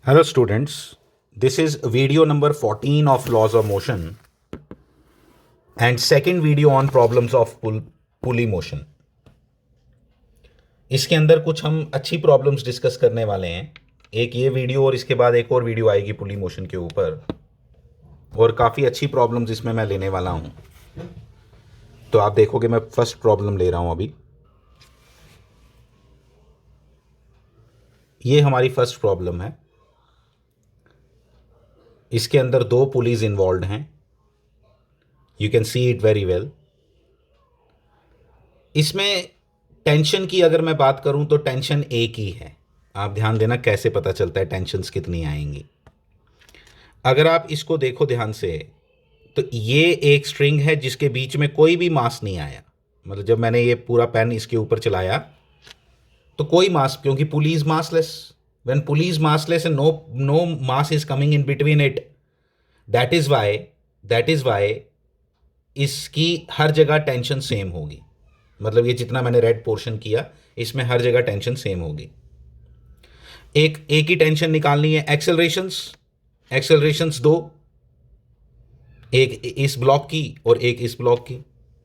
Hello students, this is video number 14 of laws of motion and second video on problems of pulley motion. इसके अंदर कुछ हम अच्छी problems discuss करने वाले हैं. एक ये वीडियो और इसके बाद एक और वीडियो आएगी पुली मोशन के ऊपर, और काफ़ी अच्छी प्रॉब्लम्स इसमें मैं लेने वाला हूं. तो आप देखोगे मैं फर्स्ट प्रॉब्लम ले रहा हूं अभी. ये हमारी फर्स्ट प्रॉब्लम है. इसके अंदर दो पुलीज इन्वॉल्व हैं. You can see it very well. इसमें टेंशन की अगर मैं बात करूं तो टेंशन एक ही है. आप ध्यान देना कैसे पता चलता है टेंशन्स कितनी आएंगी. अगर आप इसको देखो ध्यान से तो ये एक स्ट्रिंग है जिसके बीच में कोई भी मास नहीं आया. मतलब जब मैंने ये पूरा पेन इसके ऊपर चलाया तो कोई मास, क्योंकि pulley is massless. when pulley is massless and no mass is coming in between it, that is why इसकी हर जगह टेंशन सेम होगी. मतलब ये जितना मैंने रेड पोर्शन किया इसमें हर जगह टेंशन सेम होगी. एक ही टेंशन निकालनी है. एक्सेलरेशंस दो, एक इस ब्लॉक की और एक इस ब्लॉक की,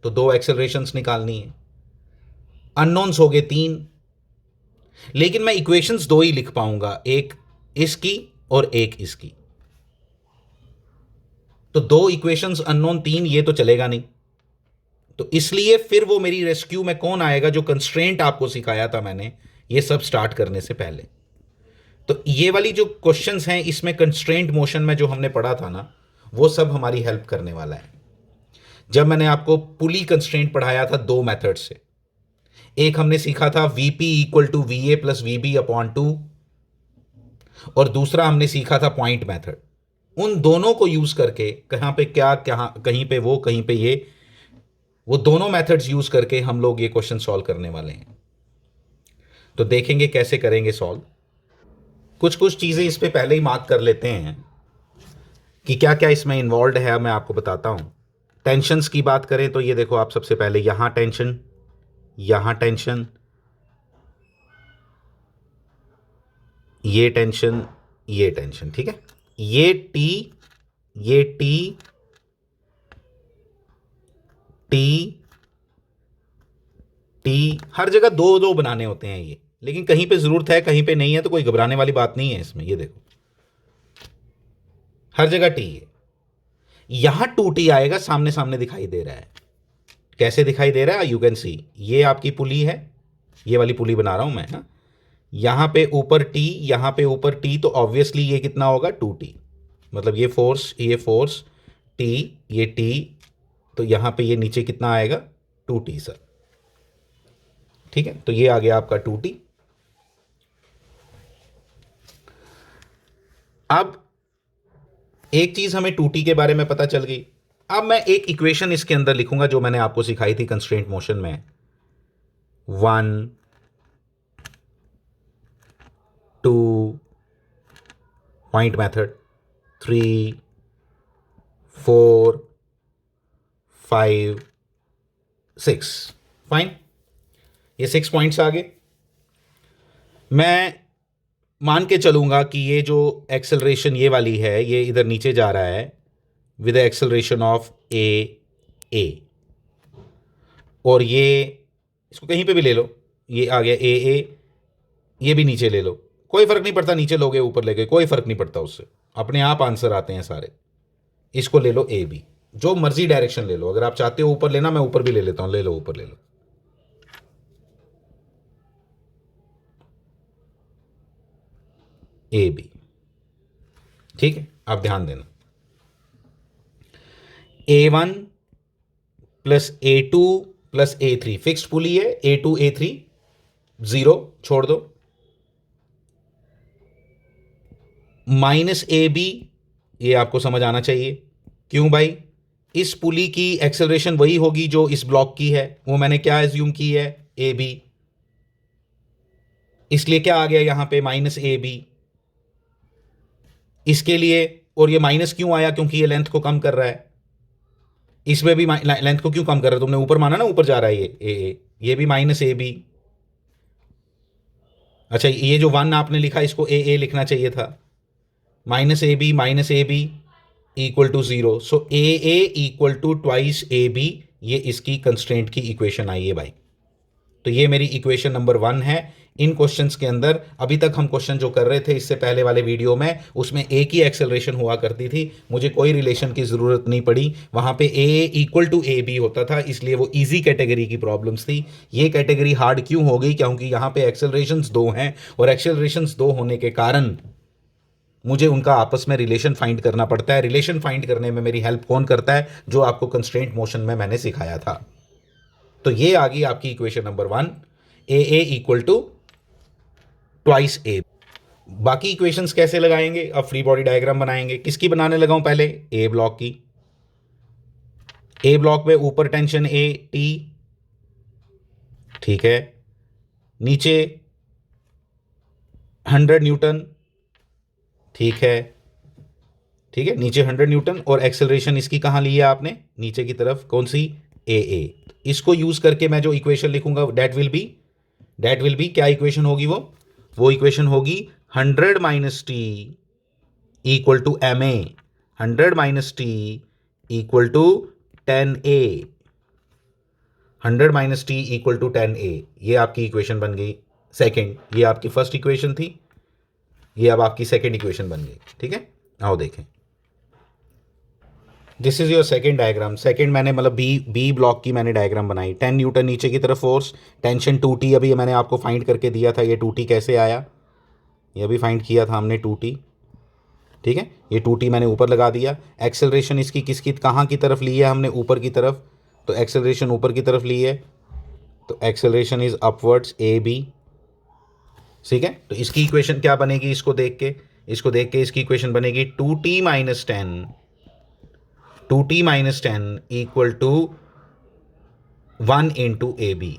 तो दो एक्सेलरेशंस निकालनी है. अननोन्स हो गए 3, लेकिन मैं इक्वेशंस 2 ही लिख पाऊंगा, एक इसकी और एक इसकी. तो 2 इक्वेशंस अननोन 3, ये तो चलेगा नहीं. तो इसलिए फिर वो मेरी रेस्क्यू में कौन आएगा? जो कंस्ट्रेंट आपको सिखाया था मैंने ये सब स्टार्ट करने से पहले. तो ये वाली जो क्वेश्चंस हैं इसमें कंस्ट्रेंट मोशन में जो हमने पढ़ा था ना, वो सब हमारी हेल्प करने वाला है. जब मैंने आपको पुली कंस्ट्रेंट पढ़ाया था 2 मेथड से, एक हमने सीखा था VP equal to VA plus VB upon 2, और दूसरा हमने सीखा था पॉइंट मेथड. उन दोनों को यूज करके कहां पे क्या, कहीं पे वो, कहीं पे ये, वो दोनों मेथड्स यूज करके हम लोग ये क्वेश्चन सॉल्व करने वाले हैं. तो देखेंगे कैसे करेंगे सॉल्व. कुछ चीजें इस पे पहले ही मार्क कर लेते हैं कि क्या क्या इसमें इन्वॉल्व है. मैं आपको बताता हूं. टेंशंस की बात करें तो ये देखो, आप सबसे पहले यहां टेंशन, यहां टेंशन, ये टेंशन, ये टेंशन. ठीक है, ये टी, ये टी, टी, टी, हर जगह 2-2 बनाने होते हैं ये. लेकिन कहीं पे जरूरत है, कहीं पे नहीं है, तो कोई घबराने वाली बात नहीं है इसमें. ये देखो हर जगह टी है. यहां 2T आएगा, सामने सामने दिखाई दे रहा है. कैसे दिखाई दे रहा है? यू कैन सी, ये आपकी पुली है, ये वाली पुली बना रहा हूं मैं. हाँ, यहां पे ऊपर T, यहां पे ऊपर T, तो ऑब्वियसली ये कितना होगा? 2T. मतलब ये फोर्स T, ये T, तो यहां पे ये नीचे कितना आएगा? 2T sir. ठीक है, तो ये आ गया आपका 2T. अब एक चीज हमें 2T के बारे में पता चल गई. अब मैं एक इक्वेशन इसके अंदर लिखूंगा जो मैंने आपको सिखाई थी कंस्ट्रेंट मोशन में. 1, 2 पॉइंट मेथड, 3, 4, 5, 6. फाइन, ये 6 पॉइंट्स आ गए. मैं मान के चलूंगा कि ये जो एक्सेलरेशन ये वाली है, ये इधर नीचे जा रहा है विद एक्सेलरेशन ऑफ ए, और ये इसको कहीं पे भी ले लो, ये आ गया ए, ये भी नीचे ले लो, कोई फर्क नहीं पड़ता. नीचे लोगे ऊपर लेके कोई फर्क नहीं पड़ता, उससे अपने आप आंसर आते हैं सारे. इसको ले लो ए बी, जो मर्जी डायरेक्शन ले लो. अगर आप चाहते हो ऊपर लेना, मैं ऊपर भी ले लेता हूं. ले लो, ऊपर ले लो. ए बी. ठीक है, आप ध्यान देना. A1 plus A2 plus A3 fixed pulley है. A2 A3 0 छोड़ दो. माइनस AB, ये आपको समझ आना चाहिए. क्यों भाई? इस पुली की एक्सेलरेशन वही होगी जो इस ब्लॉक की है. वो मैंने क्या एज्यूम की है? AB. इसलिए क्या आ गया यहां पे? माइनस AB इसके लिए. और ये माइनस क्यों आया? क्योंकि ये लेंथ को कम कर रहा है. इसमें भी लेंथ को क्यों कम कर रहा है? तुमने ऊपर माना ना, ऊपर जा रहा है ये भी माइनस AB. अच्छा, ये जो 1 आपने लिखा इसको AA लिखना चाहिए था. Minus A B equal to 0। So A A equal to twice A B, ये इसकी कंस्ट्रेंट की इक्वेशन आई है भाई। तो ये मेरी इक्वेशन नंबर 1 है। इन क्वेश्चंस के अंदर अभी तक हम क्वेश्चन जो कर रहे थे इससे पहले वाले वीडियो में, उसमें एक ही एक्सेलरेशन हुआ करती थी, मुझे कोई रिलेशन की ज़रूरत नहीं पड़ी। वहाँ पे ए इक्वल टू ए बी होता था, इसलिए वो इजी कैटेगरी की प्रॉब्लम्स थी। ये कैटेगरी हार्ड क्यों हो गई? क्योंकि यहाँ पे एक्सेलरेशंस 2 हैं, और एक्सेलरेशंस 2 होने के कारण मुझे उनका आपस में रिलेशन फाइंड करना पड़ता है। रिलेशन फाइंड करने में मेरी हेल्प कौन करता है? जो आपको कंस्ट्रेंट मोशन में मैंने सिखाया था। तो ये आ गई आपकी equation number 1, a A equal to twice a. बाकी इक्वेशंस कैसे लगाएंगे? अब फ्री बॉडी डायग्राम बनाएंगे। किसकी बनाने लगाऊं? पहले ए ब्लॉक की। ए ब्लॉक में ऊपर टेंशन ए टी, ठीक है, नीचे 100 न्यूटन, ठीक है, ठीक है, नीचे 100 न्यूटन, और एक्सेलरेशन इसकी कहां ली है आपने? नीचे की तरफ। कौन सी? ए ए। इसको यूज करके मैं जो इक्वेशन लिखूंगा दैट विल बी क्या इक्वेशन होगी? वो इक्वेशन होगी 100 minus T equal to M A, 100 minus T equal to 10 A, 100 minus T equal to 10 A. ये आपकी इक्वेशन बन गई सेकेंड। ये आपकी फर्स्ट इक्वेशन थी, ये अब आपकी सेकेंड इक्वेशन बन गई। ठीक है, आओ देखें। This is your second diagram. Second मैंने मतलब बी ब्लॉक की मैंने डायग्राम बनाई। 10 न्यूटन नीचे की तरफ फोर्स, टेंशन 2T अभी मैंने आपको फाइंड करके दिया था। ये 2T कैसे आया? ये अभी फाइंड किया था हमने 2T, ठीक है। ये 2T मैंने ऊपर लगा दिया। एक्सेलरेशन इसकी किसकी कहाँ की तरफ ली है हमने? ऊपर की तरफ। तो एक्सेलरेशन ऊपर की तरफ ली है, तो acceleration is upwards A B, ठीक है। तो इसकी इक्वेशन क्या बनेगी? इसको देख के इसकी इक्वेशन बनेगी 2T minus 10 equal to 1 into A B.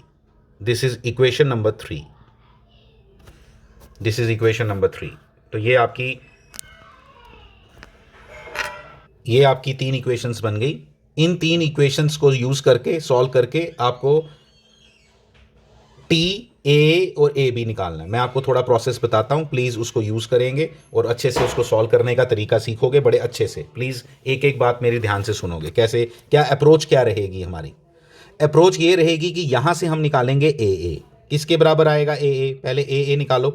This is equation number 3। तो ये आपकी 3 इक्वेशंस बन गई। इन 3 इक्वेशंस को यूज करके सॉल्व करके आपको टी ए और ए बी निकालना है। मैं आपको थोड़ा प्रोसेस बताता हूं, प्लीज उसको यूज करेंगे और अच्छे से उसको सॉल्व करने का तरीका सीखोगे बड़े अच्छे से। प्लीज एक एक बात मेरी ध्यान से सुनोगे। कैसे, क्या अप्रोच क्या रहेगी? हमारी अप्रोच ये रहेगी कि यहां से हम निकालेंगे ए ए। किसके बराबर आएगा ए ए? पहले ए ए निकालो।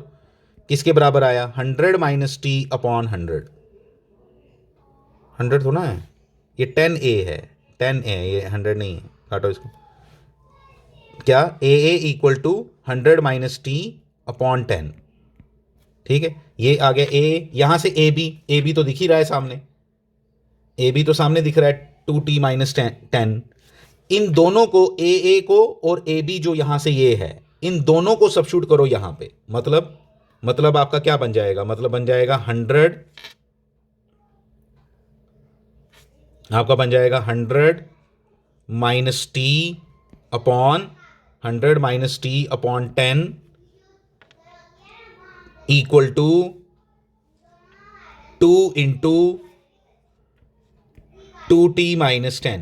किसके बराबर आया? 100 माइनस टी अपॉन 100 थोड़ा है, ये 10A है, 10A, ये 100 नहीं है, काटो इसको। क्या? A A equal to 100 minus T upon 10, ठीक है। ये आ गया ए। यहां से ए बी तो दिख ही रहा है सामने, ए बी तो सामने दिख रहा है 2T माइनस 10। इन दोनों को ए को और ए बी जो यहां से ये है, इन दोनों को सब्स्टिट्यूट करो यहां पे। मतलब आपका क्या बन जाएगा? मतलब बन जाएगा 100 minus T upon 10 equal to 2 into 2T minus 10,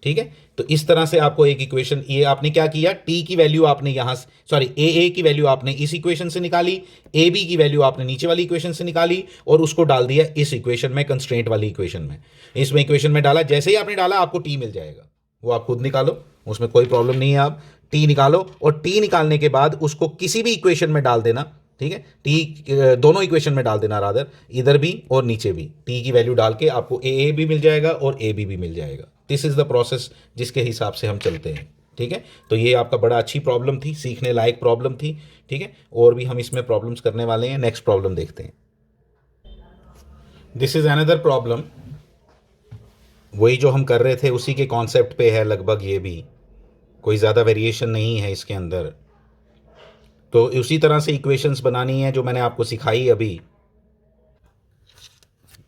ठीक है। तो इस तरह से आपको एक इक्वेशन, ये आपने क्या किया? टी की वैल्यू आपने यहां, सॉरी ए की वैल्यू आपने इस इक्वेशन से निकाली, ए बी की वैल्यू आपने नीचे वाली इक्वेशन से निकाली, और उसको डाल दिया इस इक्वेशन में, कंस्ट्रेंट वाली इक्वेशन में। इसमें इक्वेशन में डाला, जैसे ही आपने डाला आपको टी मिल जाएगा। वो आप खुद निकालो, उसमें कोई प्रॉब्लम नहीं है। आप टी निकालो, और टी निकालने के बाद उसको किसी भी इक्वेशन में डाल देना, ठीक है। टी दोनों इक्वेशन में डाल देना, रादर इधर भी और नीचे भी टी की वैल्यू डाल के आपको ए भी मिल जाएगा और ए बी भी मिल जाएगा। दिस इज द प्रोसेस जिसके हिसाब से हम चलते हैं, ठीक है। तो ये आपका बड़ा अच्छी प्रॉब्लम थी, सीखने लायक प्रॉब्लम थी, ठीक है। और भी हम इसमें प्रॉब्लम्स करने वाले हैं। नेक्स्ट प्रॉब्लम देखते हैं। दिस इज अनदर प्रॉब्लम, वही जो हम कर रहे थे उसी के कॉन्सेप्ट पे है लगभग। ये भी कोई ज़्यादा वेरिएशन नहीं है इसके अंदर। तो उसी तरह से इक्वेशंस बनानी है जो मैंने आपको सिखाई अभी।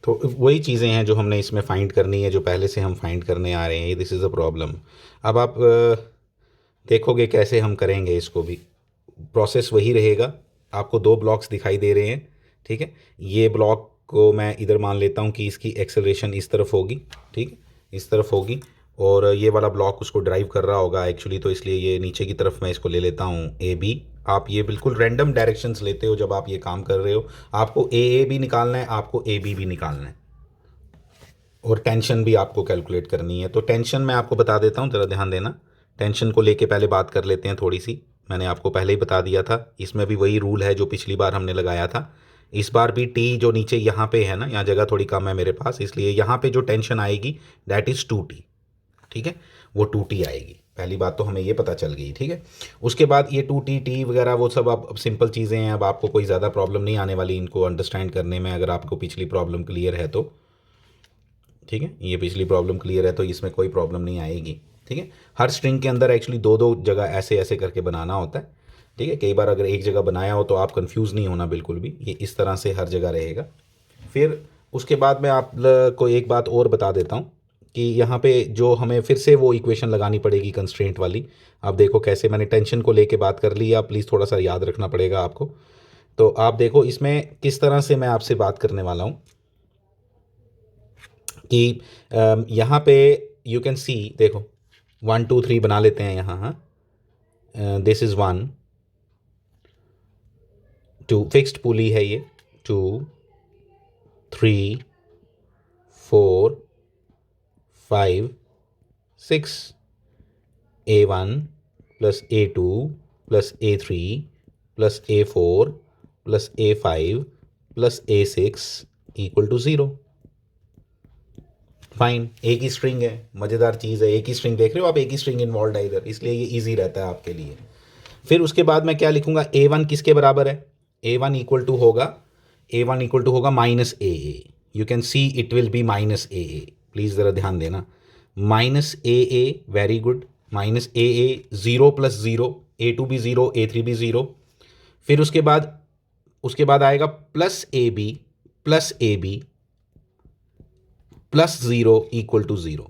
तो वही चीज़ें हैं जो हमने इसमें फाइंड करनी है, जो पहले से हम फाइंड करने आ रहे हैं। This is a problem. अब आप देखोगे कैसे हम करेंगे इसको भी। प्रोसेस वही रहेगा। आपको 2 ब्लॉक्स दिखाई दे रहे हैं, ठीक है। ये ब्लॉक को मैं इधर मान लेता हूँ कि इसकी एक्सेलरेशन इस तरफ होगी, ठीक है, इस तरफ होगी, और ये वाला ब्लॉक उसको ड्राइव कर रहा होगा एक्चुअली, तो इसलिए ये नीचे की तरफ मैं इसको ले लेता हूँ ए बी आप ये बिल्कुल रैंडम डायरेक्शंस लेते हो जब आप ये काम कर रहे हो। आपको ए भी निकालना है, आपको ए बी भी निकालना है, और टेंशन भी आपको कैलकुलेट करनी है। तो टेंशन मैं आपको बता देता हूँ, ज़रा ध्यान देना। टेंशन को लेके पहले बात कर लेते हैं थोड़ी सी। मैंने आपको पहले ही बता दिया था, इसमें भी वही रूल है जो पिछली बार हमने लगाया था। इस बार भी टी जो नीचे यहाँ पे है ना, यहाँ जगह थोड़ी कम है मेरे पास, इसलिए यहाँ पे जो टेंशन आएगी दैट इज़ 2T। ठीक है, वो 2T आएगी। पहली बात तो हमें ये पता चल गई। ठीक है, उसके बाद ये 2T टी वगैरह वो सब अब सिंपल चीज़ें हैं। अब आपको कोई ज़्यादा प्रॉब्लम नहीं आने वाली इनको अंडरस्टैंड करने में, अगर आपको पिछली प्रॉब्लम क्लियर है तो। ठीक है, ये पिछली प्रॉब्लम क्लियर है तो इसमें कोई प्रॉब्लम नहीं आएगी। ठीक है, हर स्ट्रिंग के अंदर एक्चुअली दो दो जगह ऐसे ऐसे करके बनाना होता है। ठीक है, कई बार अगर एक जगह बनाया हो तो आप कंफ्यूज नहीं होना बिल्कुल भी, ये इस तरह से हर जगह रहेगा। फिर उसके बाद मैं आप को एक बात और बता देता हूँ कि यहाँ पे जो हमें फिर से वो इक्वेशन लगानी पड़ेगी कंस्ट्रेंट वाली। आप देखो कैसे मैंने टेंशन को लेके बात कर ली है, आप प्लीज़ थोड़ा सा याद रखना पड़ेगा आपको। तो आप देखो इसमें किस तरह से मैं आपसे बात करने वाला हूँ कि यहाँ पे यू कैन सी, देखो 1 2 3 बना लेते हैं यहाँ। हाँ, दिस इज़ 1 2, फिक्स्ड पुली है ये, 2 3 4 5 6, A1 plus A2 plus A3 plus A4 plus A5 plus A6 equal to 0। Fine, एक ही स्ट्रिंग है, मज़ेदार चीज़ है। एक ही स्ट्रिंग देख रहे हो आप, एक ही स्ट्रिंग इन्वॉल्व है इधर, इसलिए ये इजी रहता है आपके लिए। फिर उसके बाद मैं क्या लिखूंगा, A1 किसके बराबर है, A1 इक्वल टू होगा, A1 इक्वल टू होगा minus A A. You can see it will be minus A A, please ज़रा ध्यान देना। माइनस ए ए, वेरी गुड। माइनस ए ए, 0 प्लस 0, A2 भी 0, A3 भी 0। फिर उसके बाद आएगा plus A B plus 0 equal to 0.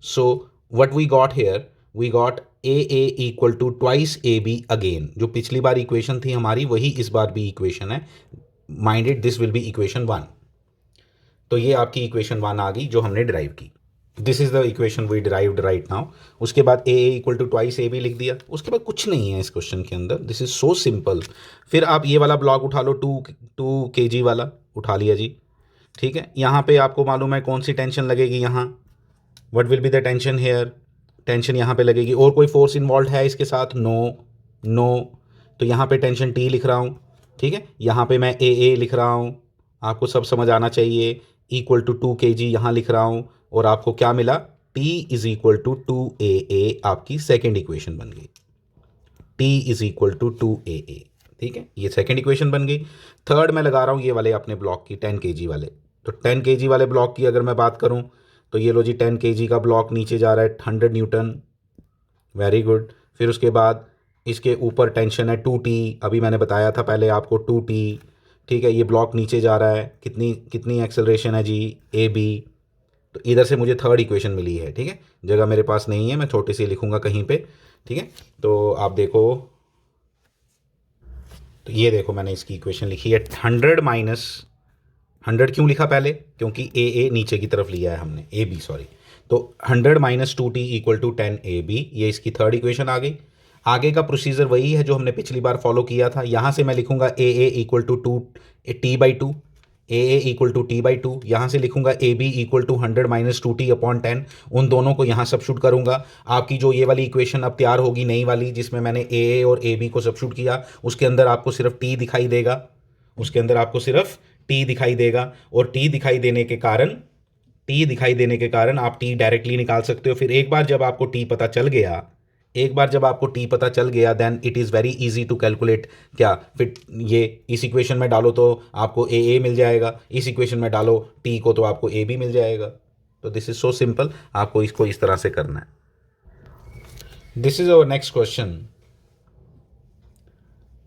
So what we got here, we got AA equal to twice AB again. जो पिछली बार इक्वेशन थी हमारी वही इस बार भी इक्वेशन है। Minded this will be equation 1। तो ये आपकी इक्वेशन 1 आ गई जो हमने डिराइव की। This is the equation we derived right now. उसके बाद a equal to twice A b लिख दिया। उसके बाद कुछ नहीं है इस क्वेश्चन के अंदर, दिस इज सो सिंपल। फिर आप ये वाला ब्लॉक उठा लो, 2 kg वाला उठा लिया जी। ठीक है, यहाँ पे आपको मालूम है कौन सी टेंशन लगेगी, यहाँ what will be the tension here, tension यहाँ पे लगेगी। और कोई फोर्स इन्वॉल्व है इसके साथ, नो। तो यहाँ पे टेंशन टी लिख रहा हूँ। ठीक है, यहाँ पे मैं ए लिख रहा हूँ, आपको सब समझ आना चाहिए। इक्वल टू 2 kg यहाँ लिख रहा हूँ, और आपको क्या मिला, T is equal to 2AA, आपकी सेकेंड इक्वेशन बन गई। T is equal to 2AA। ठीक है, ये सेकेंड इक्वेशन बन गई। थर्ड मैं लगा रहा हूँ ये वाले अपने ब्लॉक की 10 kg वाले। तो 10 kg वाले ब्लॉक की अगर मैं बात करूं तो ये लो जी, 10 kg का ब्लॉक नीचे जा रहा है 100 न्यूटन, वेरी गुड। फिर उसके बाद इसके ऊपर टेंशन है 2T, अभी मैंने बताया था पहले आपको 2T। ठीक है, ये ब्लॉक नीचे जा रहा है, कितनी एक्सेलरेशन है जी, AB। तो इधर से मुझे थर्ड इक्वेशन मिली है। ठीक है, जगह मेरे पास नहीं है, मैं छोटे से लिखूंगा कहीं पे। ठीक है, तो आप देखो, तो ये देखो मैंने इसकी इक्वेशन लिखी है 100 माइनस 100 क्यों लिखा पहले, क्योंकि ए नीचे की तरफ लिया है हमने, ए बी सॉरी। तो 100 minus 2T equal to 10AB, ये इसकी थर्ड इक्वेशन आ गई। आगे का प्रोसीजर वही है जो हमने पिछली बार फॉलो किया था। यहाँ से मैं लिखूंगा a equal to 2T/2, a equal to T/2। यहाँ से लिखूंगा AB equal to 100 minus 2T/10। उन दोनों को यहाँ सब्स्टिट्यूट करूंगा। आपकी जो ये वाली इक्वेशन अब तैयार होगी नई वाली, जिसमें मैंने ए और AB को सब्स्टिट्यूट किया, उसके अंदर आपको सिर्फ T दिखाई देगा, उसके अंदर आपको सिर्फ टी दिखाई देगा। और टी दिखाई देने के कारण आप टी डायरेक्टली निकाल सकते हो। फिर एक बार जब आपको टी पता चल गया then it is very easy to calculate. क्या फिर ये इस इक्वेशन में डालो तो आपको ए मिल जाएगा, इस इक्वेशन में डालो टी को तो आपको ए बी मिल जाएगा। तो दिस इज सो सिंपल, आपको इसको इस तरह से करना है। This is our next question.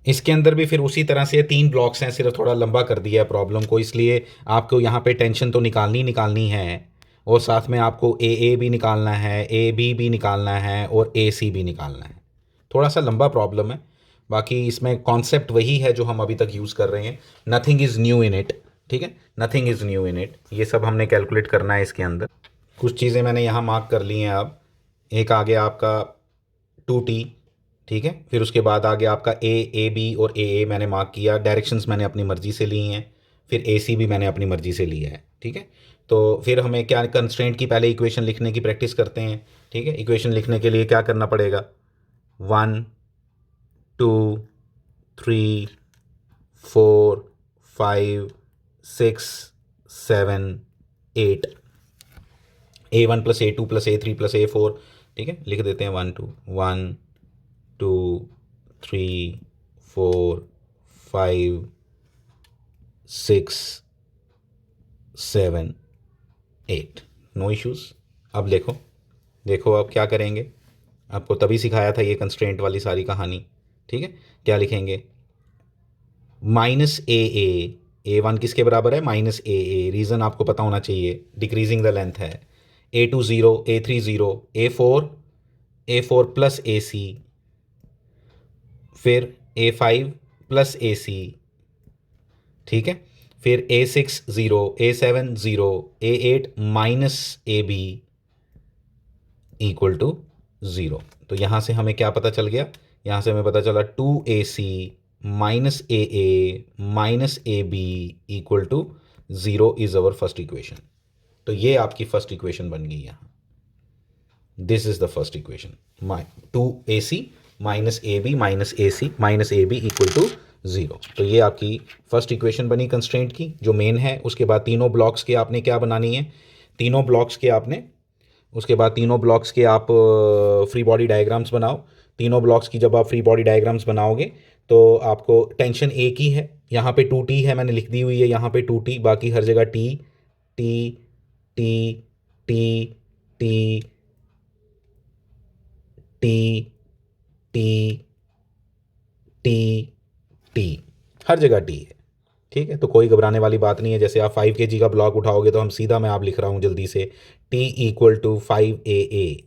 इसके अंदर भी फिर उसी तरह से 3 ब्लॉक्स हैं, सिर्फ थोड़ा लंबा कर दिया है प्रॉब्लम को, इसलिए आपको यहाँ पे टेंशन तो निकालनी है, और साथ में आपको ए भी निकालना है, ए बी भी निकालना है, और ए सी भी निकालना है। थोड़ा सा लंबा प्रॉब्लम है, बाकी इसमें कॉन्सेप्ट वही है जो हम अभी तक यूज़ कर रहे हैं। Nothing is new in it. ठीक है, nothing is new in it, ये सब हमने कैलकुलेट करना है इसके अंदर। कुछ चीज़ें मैंने यहाँ मार्क कर ली हैं। अब एक आ गया आपका 2T। ठीक है। फिर उसके बाद आ गया आपका ए बी और ए मैंने मार्क किया, डायरेक्शंस मैंने अपनी मर्जी से ली हैं। फिर ए सी भी मैंने अपनी मर्जी से लिया है, ठीक है। तो फिर हमें क्या कंस्ट्रेंट की पहले इक्वेशन लिखने की प्रैक्टिस करते हैं, ठीक है। इक्वेशन लिखने के लिए क्या करना पड़ेगा, 1 2 3 4 5 6 7 8, A1 + A2 + A3 + A4, ठीक है। लिख देते हैं 1 2 3 4 5 6 7 8, नो इश्यूज़। अब देखो अब क्या करेंगे, आपको तभी सिखाया था ये कंस्ट्रेंट वाली सारी कहानी, ठीक है। क्या लिखेंगे, -AA1 किसके बराबर है, -AA, रीज़न आपको पता होना चाहिए, डिक्रीजिंग द लेंथ है। A2 0, A3 0, A4 + AC, फिर A5 + AC, ठीक है। फिर A6 0, A7 0, A8 -AB = 0। तो यहाँ से हमें क्या पता चल गया, यहाँ से हमें पता चला 2AC -AA -AB = 0 is our first equation. तो ये आपकी फर्स्ट इक्वेशन बन गई यहाँ, this is the first equation, 2AC -AB -AC -AB = 0। तो ये आपकी फर्स्ट इक्वेशन बनी कंस्ट्रेंट की जो मेन है। उसके बाद तीनों ब्लॉक्स के आपने क्या बनानी है, तीनों ब्लॉक्स के आपने, उसके बाद तीनों ब्लॉक्स के आप फ्री बॉडी डायग्राम्स बनाओ। तीनों ब्लॉक्स की जब आप फ्री बॉडी डायग्राम्स बनाओगे तो आपको टेंशन एक ही है, यहाँ पे 2T है, मैंने लिख दी हुई है यहाँ पे 2T, बाकी हर जगह T T T T T T T T T, हर जगह T है, ठीक है। तो कोई घबराने वाली बात नहीं है। जैसे आप 5 kg का ब्लॉक उठाओगे तो हम सीधा, मैं आप लिख रहा हूँ जल्दी से, T = 5AA,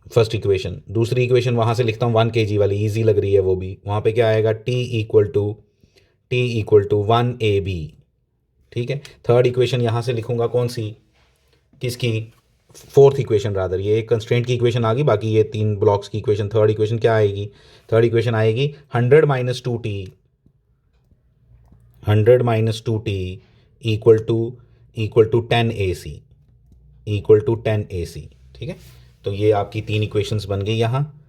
फर्स्ट इक्वेशन। दूसरी इक्वेशन वहाँ से लिखता हूँ 1 kg वाली, ईजी लग रही है वो भी, वहाँ पे क्या आएगा, T = 1AB, ठीक है। थर्ड इक्वेशन यहाँ से लिखूंगा कौन सी, किसकी, फोर्थ इक्वेशन रादर, ये एक कंस्ट्रेंट की इक्वेशन आ गई, बाकी ये 3 ब्लॉक्स की इक्वेशन। थर्ड इक्वेशन क्या आएगी, थर्ड इक्वेशन आएगी 100 - 2T, 100 - 2T = 10AC, ठीक है। तो ये आपकी 3 इक्वेशंस बन गई यहाँ,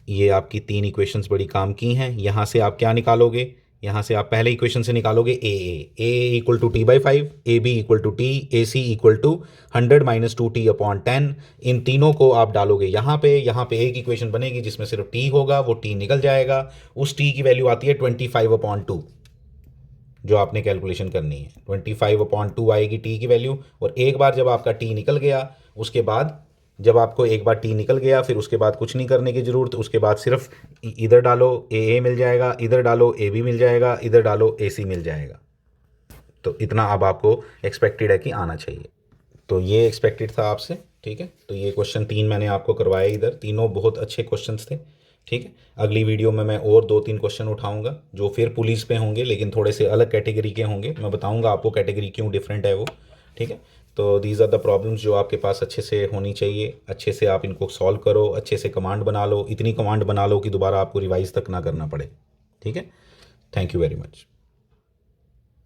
ये आपकी 3 इक्वेशंस बड़ी काम की हैं। यहाँ से आप क्या निकालोगे, यहाँ से आप पहले इक्वेशन से निकालोगे AA = T/5, AB = T, AC = 100 - 2T/ 10। इन तीनों को आप डालोगे यहाँ पे एक इक्वेशन बनेगी जिसमें सिर्फ T होगा, वो T निकल जाएगा। उस T की वैल्यू आती है 25/2, जो आपने कैलकुलेशन करनी है, 25/2 आएगी T की वैल्यू। और एक बार जब आपका T निकल गया, उसके बाद जब आपको एक बार T निकल गया, फिर उसके बाद कुछ नहीं करने की ज़रूरत, उसके बाद सिर्फ इधर डालो AA मिल जाएगा, इधर डालो AB मिल जाएगा, इधर डालो AC मिल जाएगा। तो इतना अब आपको एक्सपेक्टेड है कि आना चाहिए। तो ये एक्सपेक्टेड था आपसे, ठीक है। तो ये क्वेश्चन 3 मैंने आपको करवाए इधर, तीनों बहुत अच्छे क्वेश्चंस थे, ठीक है। अगली वीडियो में मैं और 2-3 क्वेश्चन उठाऊंगा जो फिर पुलिस पे होंगे, लेकिन थोड़े से अलग कैटेगरी के होंगे। मैं बताऊंगा आपको कैटेगरी क्यों डिफरेंट है वो, ठीक है। तो दीज आर द प्रॉब्लम्स जो आपके पास अच्छे से होनी चाहिए, अच्छे से आप इनको सॉल्व करो, अच्छे से कमांड बना लो, इतनी कमांड बना लो कि दोबारा आपको रिवाइज तक ना करना पड़े, ठीक है। Thank you very much.